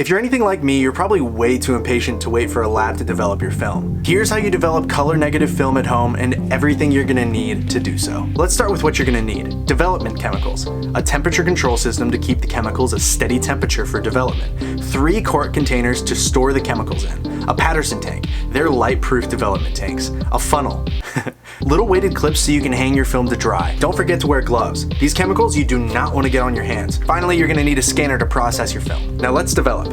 If you're anything like me, you're probably way too impatient to wait for a lab to develop your film. Here's how you develop color negative film at home and everything you're gonna need to do so. Let's start with what you're gonna need. Development chemicals, a temperature control system to keep the chemicals a steady temperature for development, 3 quart containers to store the chemicals in, a Patterson tank, they're light-proof development tanks, a funnel, little weighted clips so you can hang your film to dry. Don't forget to wear gloves. These chemicals you do not want to get on your hands. Finally, you're gonna need a scanner to process your film. Now let's develop.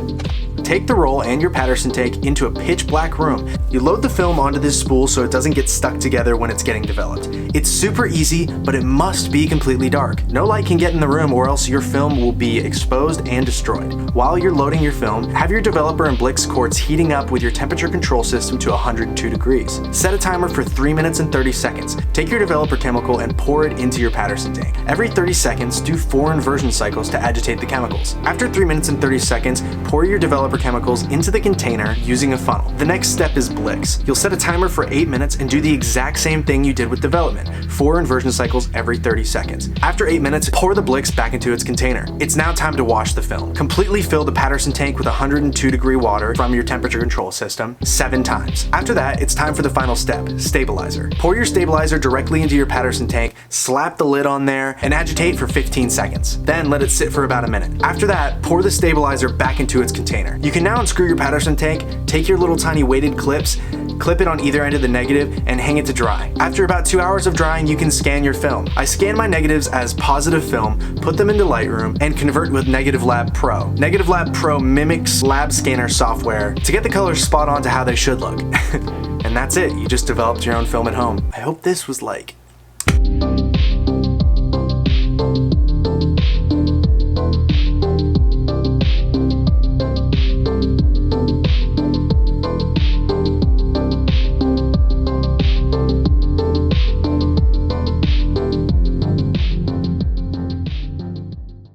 Take the roll and your Patterson tank into a pitch black room. You load the film onto this spool so it doesn't get stuck together when it's getting developed. It's super easy, but it must be completely dark. No light can get in the room or else your film will be exposed and destroyed. While you're loading your film, have your developer and Blix quartz heating up with your temperature control system to 102 degrees. Set a timer for 3 minutes and 30 seconds. Take your developer chemical and pour it into your Patterson tank. Every 30 seconds, do 4 inversion cycles to agitate the chemicals. After 3 minutes and 30 seconds, pour your developer chemicals into the container using a funnel. The next step is Blix. You'll set a timer for 8 minutes and do the exact same thing you did with development, 4 inversion cycles every 30 seconds. After 8 minutes, pour the Blix back into its container. It's now time to wash the film. Completely fill the Patterson tank with 102 degree water from your temperature control system 7 times. After that, it's time for the final step, stabilizer. Pour your stabilizer directly into your Patterson tank, slap the lid on there, and agitate for 15 seconds. Then let it sit for about a minute. After that, pour the stabilizer back into its container. You can now unscrew your Patterson tank, take your little tiny weighted clips, clip it on either end of the negative, and hang it to dry. After about 2 hours of drying, you can scan your film. I scan my negatives as positive film, put them into Lightroom, and convert with Negative Lab Pro. Negative Lab Pro mimics lab scanner software to get the colors spot on to how they should look. And that's it, you just developed your own film at home. I hope this was like